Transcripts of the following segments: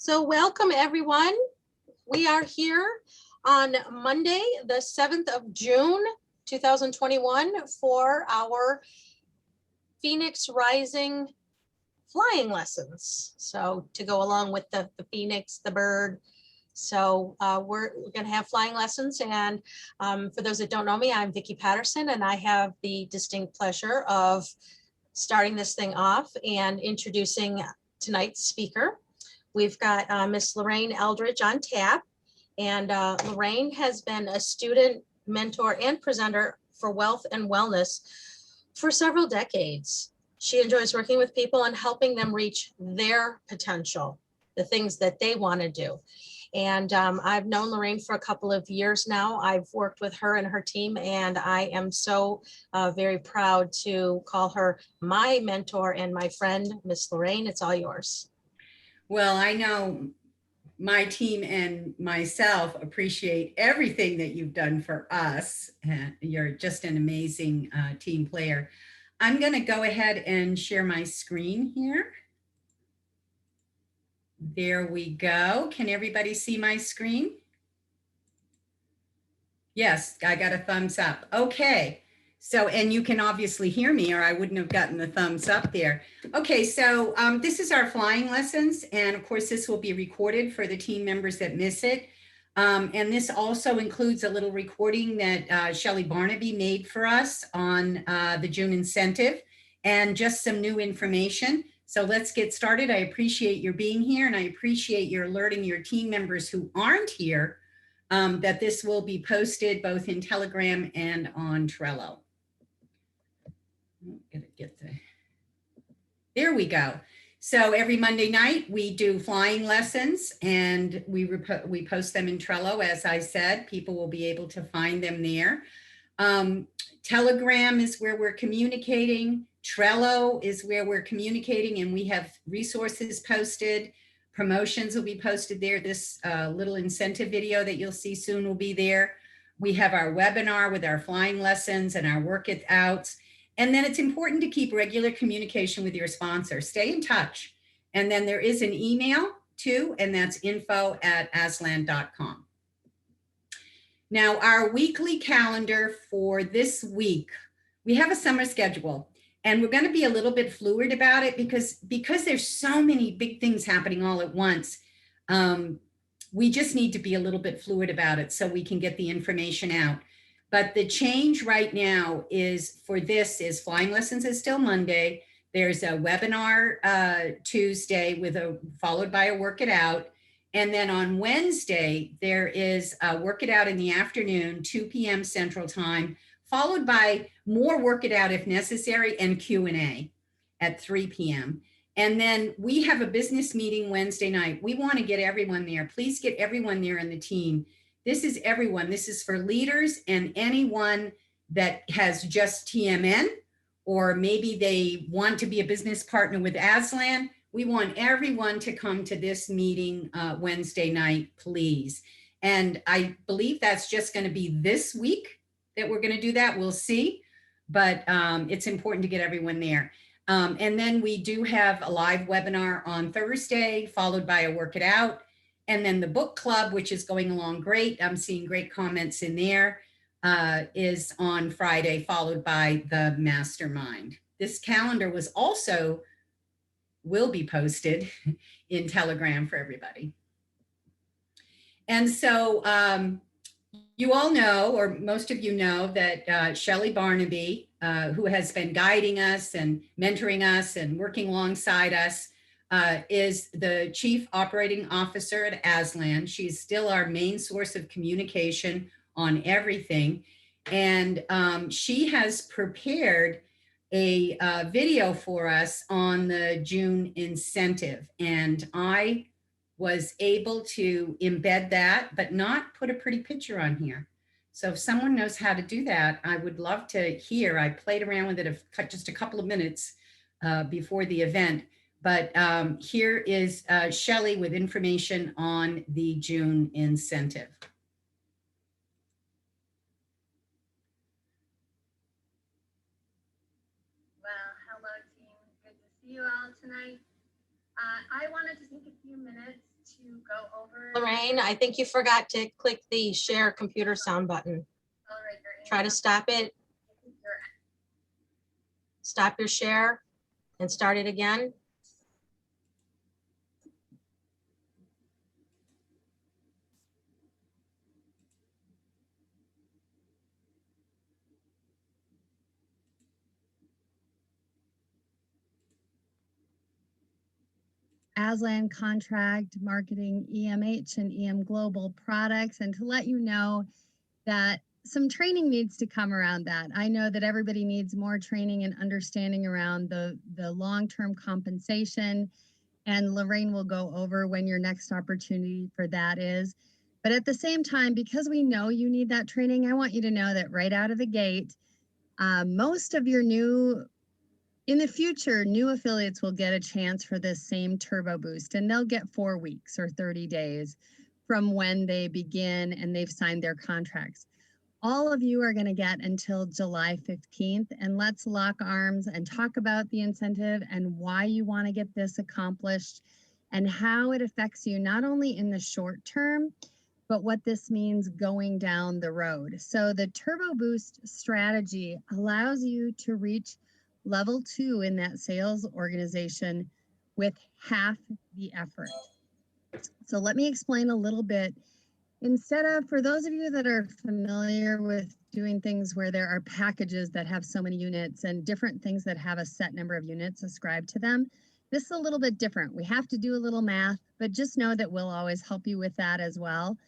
So welcome everyone. We are here on Monday, the 7th of June, 2021 for our Phoenix Rising flying lessons. So to go along with the Phoenix, the bird. So we're going to have flying lessons. And for those that don't know me, I'm Vicki Patterson, and I have the distinct pleasure of starting this thing off and introducing tonight's speaker. We've got Miss Lorraine Eldridge on tap, and Lorraine has been a student, mentor, and presenter for Wealth and Wellness for several decades. She enjoys working with people and helping them reach their potential, the things that they want to do. And I've known Lorraine for a couple of years now. I've worked with her and her team, and I am so very proud to call her my mentor and my friend. Miss Lorraine, it's all yours. Well, I know my team and myself appreciate everything that you've done for us. You're just an amazing team player. I'm going to go ahead and share my screen here. There we go. Can everybody see my screen? Yes, I got a thumbs up. Okay. So, and you can obviously hear me or I wouldn't have gotten the thumbs up there. Okay, so this is our flying lessons. And of course, this will be recorded for the team members that miss it. And this also includes a little recording that Shelley Barnaby made for us on the June incentive and just some new information. So let's get started. I appreciate your being here and I appreciate your alerting your team members who aren't here that this will be posted both in Telegram and on Trello. I'm gonna get there we go. So every Monday night we do flying lessons and we post them in Trello. As I said, people will be able to find them there. Telegram is where we're communicating. Trello is where we're communicating, and we have resources posted. Promotions will be posted there. This little incentive video that you'll see soon will be there. We have our webinar with our flying lessons and our workouts. And then it's important to keep regular communication with your sponsor. Stay in touch. And then there is an email too, and that's info@aslan.com. Now, our weekly calendar for this week, we have a summer schedule. And we're going to be a little bit fluid about it because there's so many big things happening all at once. We just need to be a little bit fluid about it so we can get the information out. But the change right now is for this is flying lessons is still Monday. There's a webinar Tuesday followed by a work it out. And then on Wednesday, there is a work it out in the afternoon, 2 p.m. Central Time, followed by more work it out if necessary and Q&A at 3 p.m. And then we have a business meeting Wednesday night. We want to get everyone there. Please get everyone there in the team. This is everyone. This is for leaders and anyone that has just TMN, or maybe they want to be a business partner with Aslan. We want everyone to come to this meeting Wednesday night, please. And I believe that's just going to be this week that we're going to do that. We'll see, but it's important to get everyone there. And then we do have a live webinar on Thursday, followed by a work it out. And then the book club, which is going along great. I'm seeing great comments in there, is on Friday, followed by the mastermind. This calendar will be posted in Telegram for everybody. And so you all know, or most of you know, that Shelley Barnaby, who has been guiding us and mentoring us and working alongside us, is the Chief Operating Officer at Aslan. She's still our main source of communication on everything. And she has prepared a video for us on the June incentive. And I was able to embed that, but not put a pretty picture on here. So if someone knows how to do that, I would love to hear. I played around with it just a couple of minutes before the event. But here is Shelley with information on the June incentive. Well, hello team, good to see you all tonight. I wanted to take a few minutes to go over. Lorraine, I think you forgot to click the share computer sound button. Accelerate your Try to stop it, your stop your share and start it again. Aslan Contract Marketing EMH and EM Global products, and to let you know that some training needs to come around that. I know that everybody needs more training and understanding around the long-term compensation, and Lorraine will go over when your next opportunity for that is. But at the same time, because we know you need that training, I want you to know that right out of the gate, most of your in the future, new affiliates will get a chance for this same Turbo Boost, and they'll get 4 weeks or 30 days from when they begin and they've signed their contracts. All of you are going to get until July 15th, and let's lock arms and talk about the incentive and why you want to get this accomplished and how it affects you, not only in the short term, but what this means going down the road. So the Turbo Boost strategy allows you to reach level 2 in that sales organization with half the effort. So let me explain a little bit. Instead of, for those of you that are familiar with doing things where there are packages that have so many units and different things that have a set number of units ascribed to them, this is a little bit different. We have to do a little math, but just know that we'll always help you with that as well.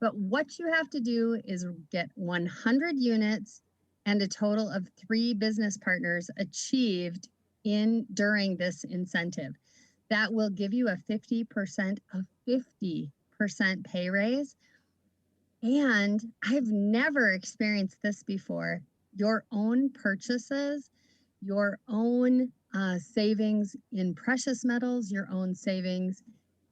But what you have to do is get 100 units and a total of 3 business partners achieved during this incentive. That will give you a 50% pay raise. And I've never experienced this before. Your own purchases, your own savings in precious metals, your own savings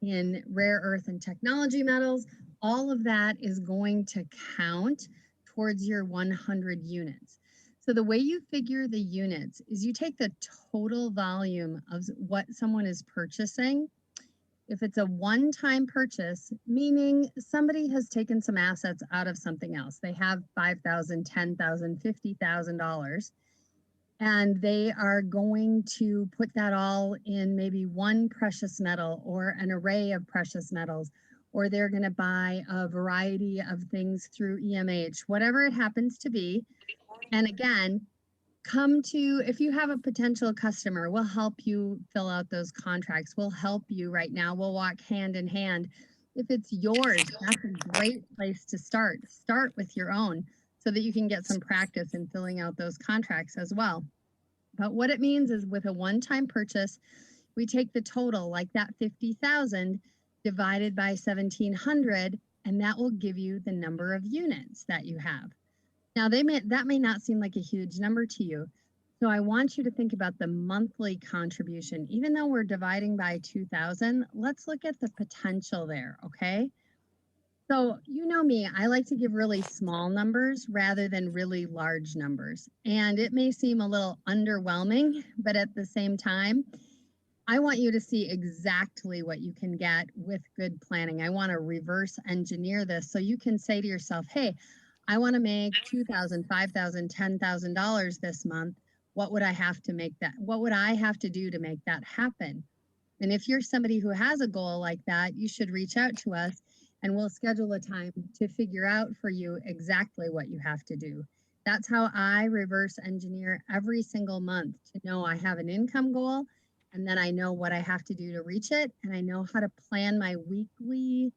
in rare earth and technology metals, all of that is going to count towards your 100 units. So the way you figure the units is you take the total volume of what someone is purchasing. If it's a one-time purchase, meaning somebody has taken some assets out of something else, they have $5,000, $10,000, $50,000, and they are going to put that all in maybe one precious metal or an array of precious metals, or they're going to buy a variety of things through EMH, whatever it happens to be. And again, if you have a potential customer, we'll help you fill out those contracts. We'll help you right now. We'll walk hand in hand. If it's yours, that's a great place to start. Start with your own so that you can get some practice in filling out those contracts as well. But what it means is with a one-time purchase, we take the total, like that 50,000 divided by 1,700, and that will give you the number of units that you have. Now, that may not seem like a huge number to you. So I want you to think about the monthly contribution. Even though we're dividing by 2,000, let's look at the potential there, okay? So you know me, I like to give really small numbers rather than really large numbers. And it may seem a little underwhelming, but at the same time, I want you to see exactly what you can get with good planning. I want to reverse engineer this so you can say to yourself, hey, I want to make $2,000, $5,000, $10,000 this month. What would I have to make that? What would I have to do to make that happen? And if you're somebody who has a goal like that, you should reach out to us and we'll schedule a time to figure out for you exactly what you have to do. That's how I reverse engineer every single month to know I have an income goal, and then I know what I have to do to reach it, and I know how to plan my weekly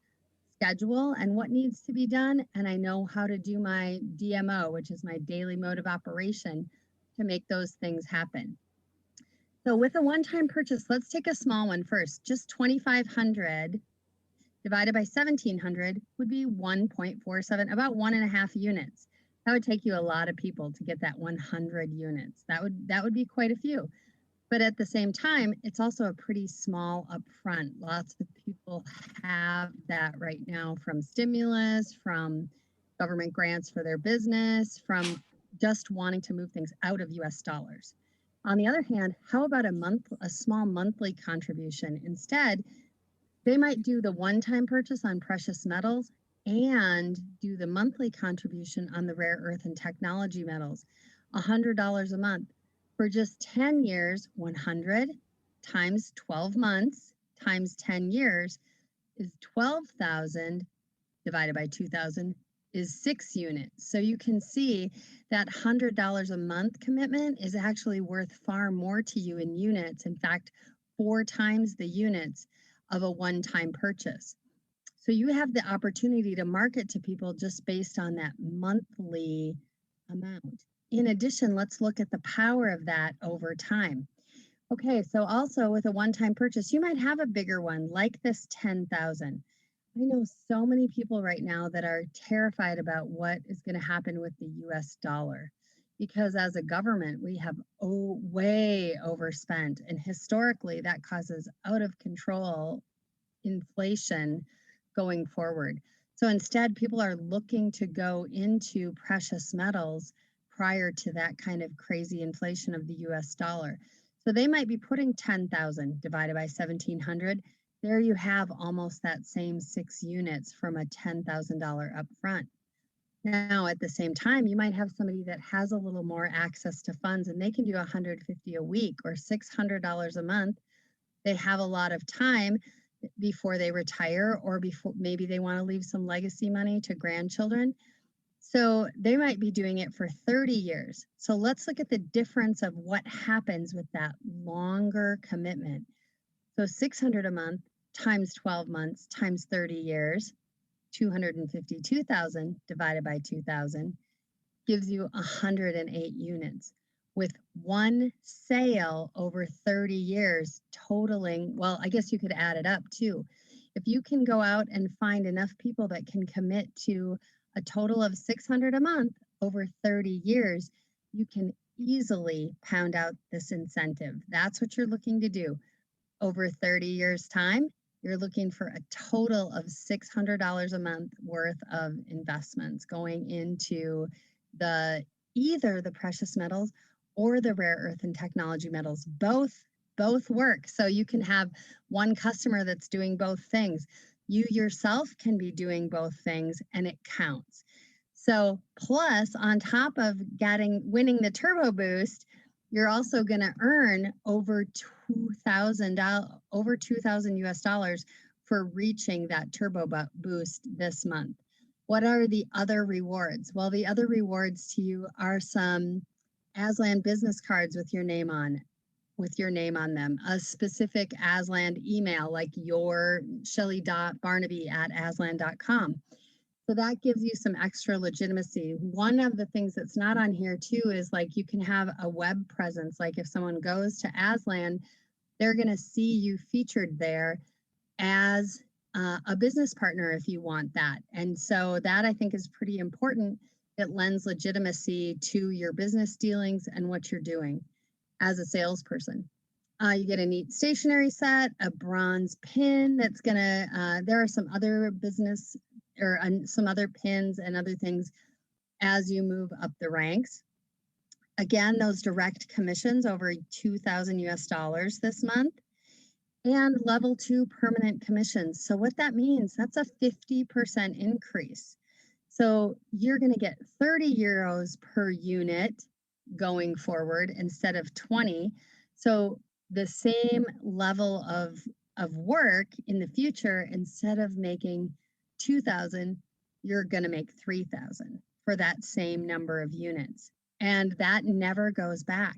schedule and what needs to be done, and I know how to do my DMO, which is my daily mode of operation, to make those things happen. So with a one-time purchase, let's take a small one first. Just 2,500 divided by 1,700 would be 1.47, about 1.5 units. That would take you a lot of people to get that 100 units. That would be quite a few. But at the same time, it's also a pretty small upfront. Lots of people have that right now from stimulus, from government grants for their business, from just wanting to move things out of US dollars. On the other hand, how about a small monthly contribution? Instead, They might do the one-time purchase on precious metals and do the monthly contribution on the rare earth and technology metals, $100 a month. For just 10 years, 100 times 12 months times 10 years is 12,000 divided by 2,000 is 6 units. So you can see that $100 a month commitment is actually worth far more to you in units. In fact, 4 times the units of a one-time purchase. So you have the opportunity to market to people just based on that monthly amount. In addition, let's look at the power of that over time. Okay, so also with a one-time purchase, you might have a bigger one like this 10,000. I know so many people right now that are terrified about what is going to happen with the US dollar because as a government, we have way overspent. And historically, that causes out of control inflation going forward. So instead, people are looking to go into precious metals prior to that kind of crazy inflation of the US dollar. So they might be putting 10,000 divided by 1,700. There you have almost that same 6 units from a $10,000 upfront. Now, at the same time, you might have somebody that has a little more access to funds and they can do 150 a week or $600 a month. They have a lot of time before they retire or before maybe they want to leave some legacy money to grandchildren. So they might be doing it for 30 years. So let's look at the difference of what happens with that longer commitment. So 600 a month times 12 months times 30 years, 252,000 divided by 2,000 gives you 108 units with one sale over 30 years totaling, well, I guess you could add it up too. If you can go out and find enough people that can commit to a total of 600 a month over 30 years, you can easily pound out this incentive. That's what you're looking to do. Over 30 years time, you're looking for a total of $600 a month worth of investments going into the either the precious metals or the rare earth and technology metals. Both work. So you can have one customer that's doing both things. You yourself can be doing both things and it counts. So plus on top of winning the turbo boost, you're also going to earn over $2,000 US dollars for reaching that turbo boost this month. What are the other rewards? Well, the other rewards to you are some Aslan business cards with your name on them, a specific Aslan email like your Shelly.Barnaby@aslan.com. So that gives you some extra legitimacy. One of the things that's not on here too is like you can have a web presence. Like if someone goes to Aslan, they're going to see you featured there as a business partner if you want that. And so that I think is pretty important. It lends legitimacy to your business dealings and what you're doing as a salesperson. You get a neat stationery set, a bronze pin that's gonna, there are some other business or some other pins and other things as you move up the ranks. Again, those direct commissions over 2,000 US dollars this month and level 2 permanent commissions. So what that means, that's a 50% increase. So you're gonna get 30 euros per unit going forward instead of 20. So the same level of work in the future, instead of making 2,000, you're going to make 3,000 for that same number of units. And that never goes back.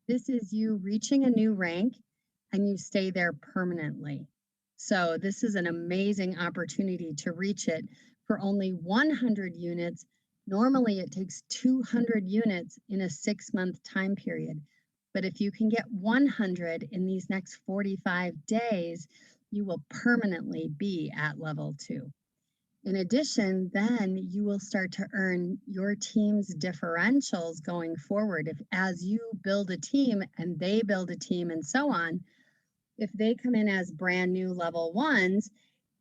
This is you reaching a new rank and you stay there permanently. So this is an amazing opportunity to reach it for only 100 units. Normally it takes 200 units in a 6-month time period. But if you can get 100 in these next 45 days, you will permanently be at level 2. In addition, then you will start to earn your team's differentials going forward. As you build a team and they build a team and so on, if they come in as brand new level 1s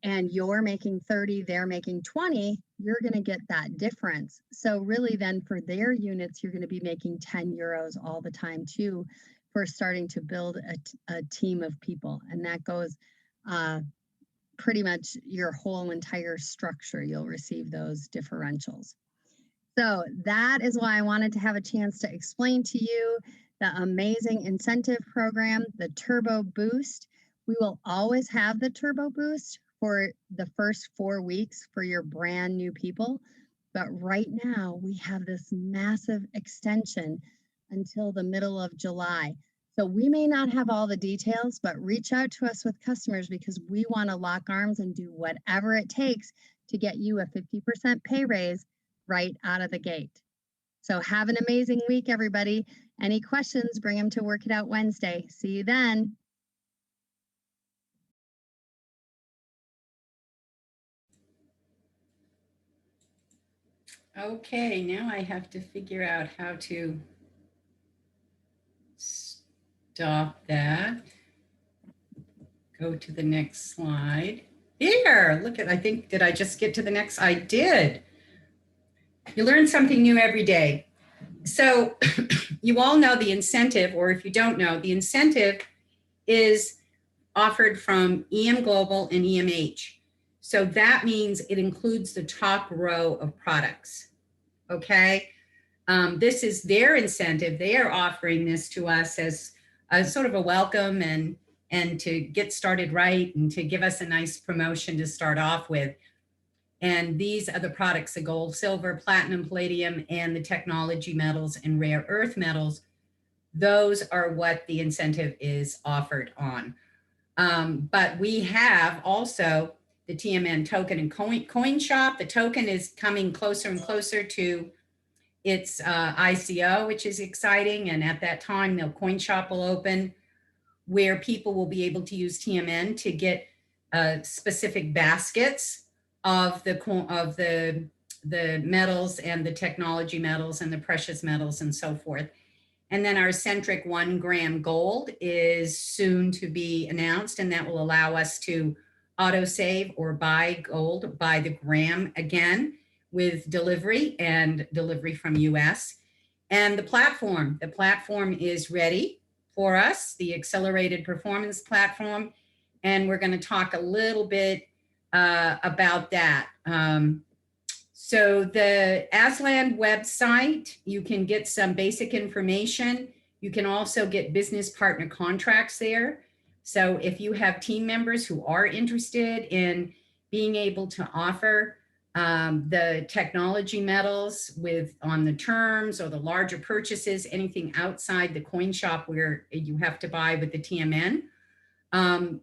and you're making 30, they're making 20, you're going to get that difference. So really then for their units, you're going to be making 10 euros all the time too for starting to build a team of people. And that goes pretty much your whole entire structure, you'll receive those differentials. So that is why I wanted to have a chance to explain to you the amazing incentive program, the Turbo Boost. We will always have the Turbo Boost for the first 4 weeks for your brand new people. But right now we have this massive extension until the middle of July. So we may not have all the details, but reach out to us with customers because we want to lock arms and do whatever it takes to get you a 50% pay raise right out of the gate. So have an amazing week, everybody. Any questions, bring them to Work It Out Wednesday. See you then. Okay, now I have to figure out how to stop that. Go to the next slide. Here, look at, I think, did I just get to the next? I did. You learn something new every day. So you all know the incentive, or if you don't know, the incentive is offered from EM Global and EMH. So that means it includes the top row of products, okay? This is their incentive. They are offering this to us as a sort of a welcome and to get started right and to give us a nice promotion to start off with. And these are the products, the gold, silver, platinum, palladium, and the technology metals and rare earth metals. Those are what the incentive is offered on. But we have also the TMN token and coin shop. The token is coming closer and closer to its ICO, which is exciting. And at that time, the coin shop will open where people will be able to use TMN to get specific baskets of the metals and the technology metals and the precious metals and so forth. And then our Centric 1 gram gold is soon to be announced, and that will allow us to auto save or buy gold by the gram again with delivery and delivery from US. And the platform is ready for us, the Accelerated Performance Platform. And we're going to talk a little bit about that. So the Aslan website, you can get some basic information. You can also get business partner contracts there. So if you have team members who are interested in being able to offer the technology metals on the terms or the larger purchases, anything outside the coin shop where you have to buy with the TMN,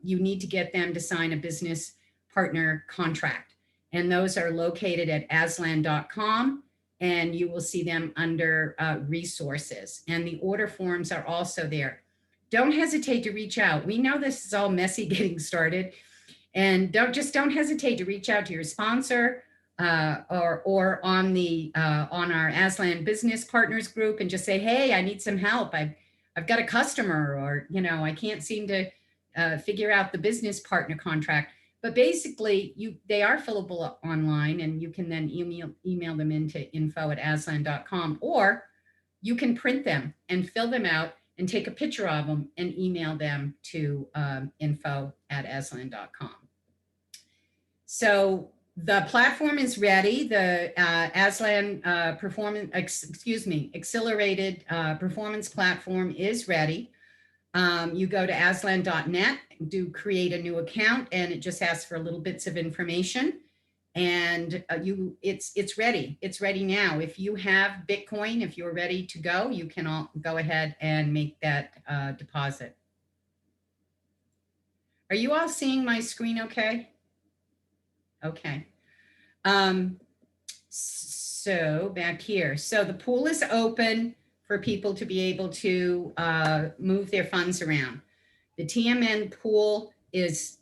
you need to get them to sign a business partner contract. And those are located at aslan.com, and you will see them under resources. And the order forms are also there. Don't hesitate to reach out. We know this is all messy getting started, and don't hesitate to reach out to your sponsor or on our Aslan Business Partners group and just say, hey, I need some help. I've got a customer, or I can't seem to figure out the business partner contract. But basically, they are fillable online, and you can then email them into info@aslan.com, or you can print them and fill them out and take a picture of them and email them to info@aslan.com. So the platform is ready. The Aslan Accelerated Performance Platform is ready. You go to aslan.net, create a new account, and it just asks for little bits of information. And it's ready. It's ready now. If you have Bitcoin, if you're ready to go, you can all go ahead and make that deposit. Are you all seeing my screen okay? Okay. So back here. So the pool is open for people to be able to move their funds around. The TMN pool is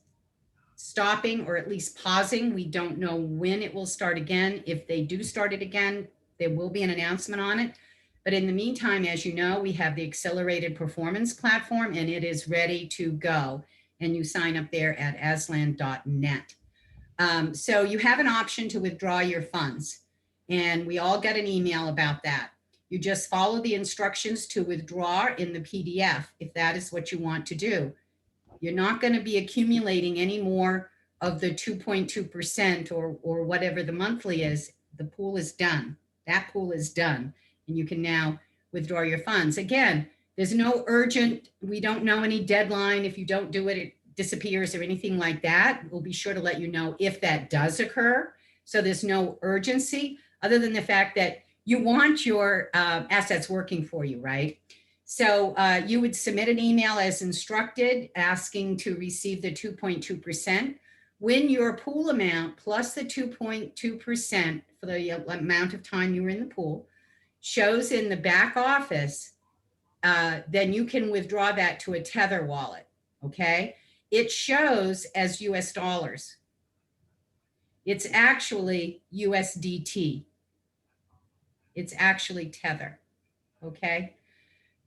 stopping, or at least pausing. We don't know when it will start again. If they do start it again, there will be an announcement on it. But in the meantime, as you know, we have the Accelerated Performance Platform, and it is ready to go. And you sign up there at aslan.net. So you have an option to withdraw your funds. And we all got an email about that. You just follow the instructions to withdraw in the PDF, if that is what you want to do. You're not going to be accumulating any more of the 2.2% or whatever the monthly is, the pool is done. That pool is done. And you can now withdraw your funds. Again, there's no urgent, we don't know any deadline. If you don't do it, it disappears or anything like that. We'll be sure to let you know if that does occur. So there's no urgency other than the fact that you want your assets working for you, right? So you would submit an email as instructed, asking to receive the 2.2%. When your pool amount plus the 2.2% for the amount of time you were in the pool shows in the back office, then you can withdraw that to a Tether wallet, okay? It shows as US dollars. It's actually USDT. It's actually Tether, okay?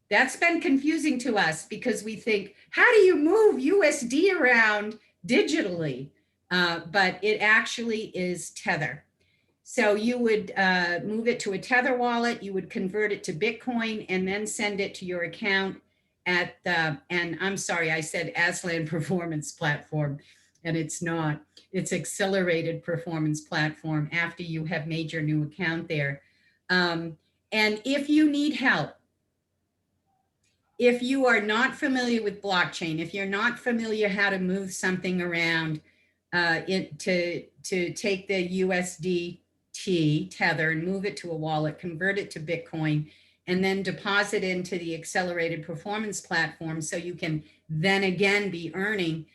That's been confusing to us because we think, how do you move USD around digitally? But it actually is Tether. So you would move it to a Tether wallet, you would convert it to Bitcoin and then send it to your account at the, and I'm sorry, I said Aslan Performance Platform, and it's not. It's Accelerated Performance Platform after you have made your new account there. And if you need help, if you are not familiar with blockchain, if you're not familiar how to move something around to take the USDT Tether and move it to a wallet, convert it to Bitcoin, and then deposit into the Accelerated Performance Platform so you can then again be earning,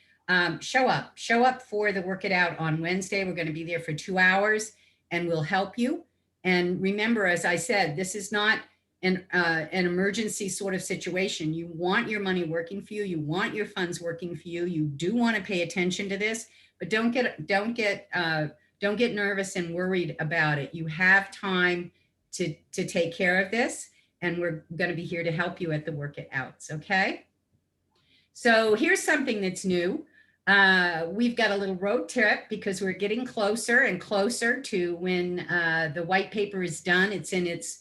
show up for the Work It Out on Wednesday. We're going to be there for 2 hours and we'll help you. And remember, as I said, this is not an emergency sort of situation. You want your money working for you. You want your funds working for you. You do want to pay attention to this, but don't get nervous and worried about it. You have time to take care of this, and we're going to be here to help you at the Work It Outs. Okay. So here's something that's new. We've got a little road trip because we're getting closer and closer to when the white paper is done. It's in its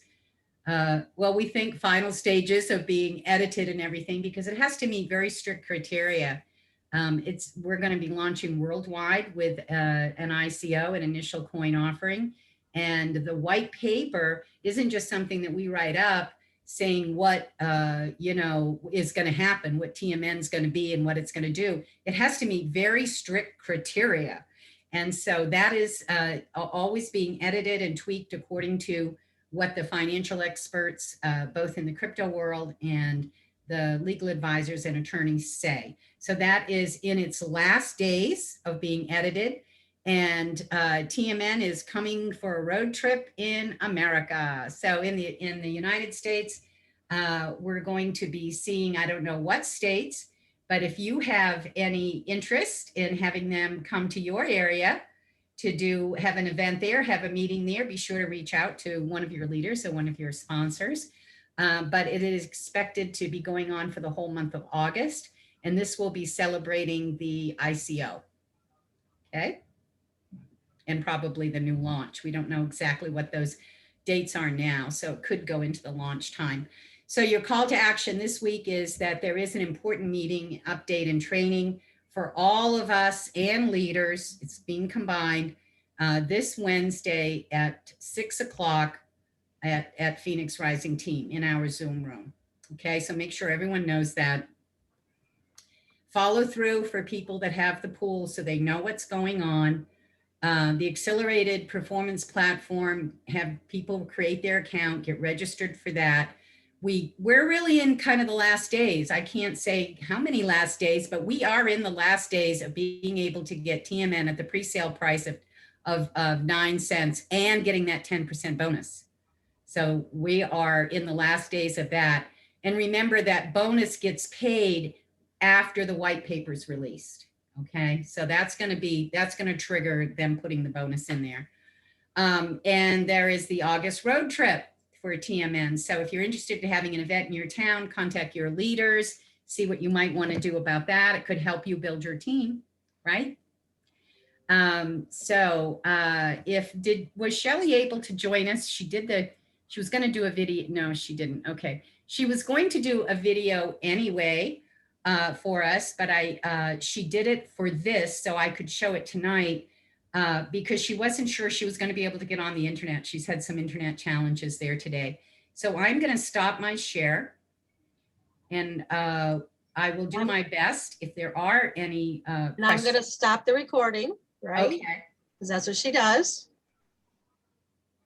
well, we think final stages of being edited and everything because it has to meet very strict criteria. We're going to be launching worldwide with an ICO, an initial coin offering. And the white paper isn't just something that we write up saying what, is going to happen, what TMN is going to be and what it's going to do. It has to meet very strict criteria. And so that is always being edited and tweaked according to what the financial experts, both in the crypto world and the legal advisors and attorneys say. So that is in its last days of being edited. And TMN is coming for a road trip in America. So in the United States, we're going to be seeing, I don't know what states, but if you have any interest in having them come to your area to have an event there, have a meeting there, be sure to reach out to one of your leaders or one of your sponsors. But it is expected to be going on for the whole month of August. And this will be celebrating the ICO, okay? And probably the new launch. We don't know exactly what those dates are now, so it could go into the launch time. So your call to action this week is that there is an important meeting, update, and training for all of us and leaders. It's being combined this Wednesday at 6 o'clock at Phoenix Rising Team in our Zoom room. Okay, so make sure everyone knows that. Follow through for people that have the pool so they know what's going on. The Accelerated Performance Platform, have people create their account, get registered for that. We're really in kind of the last days. I can't say how many last days, but we are in the last days of being able to get TMN at the pre-sale price of 9 cents and getting that 10% bonus. So we are in the last days of that. And remember that bonus gets paid after the white paper is released. Okay, so that's going to trigger them putting the bonus in there. And there is the August road trip for TMN. So if you're interested in having an event in your town, contact your leaders, see what you might want to do about that. It could help you build your team, right? Was Shelley able to join us? She was going to do a video. No, she didn't. Okay. She was going to do a video anyway for us, but she did it for this so I could show it tonight because she wasn't sure she was going to be able to get on the internet. She's had some internet challenges there today. So I'm going to stop my share, and I will do my best if there are any And I'm questions. gonna stop the recording, right? Okay. Because that's what she does.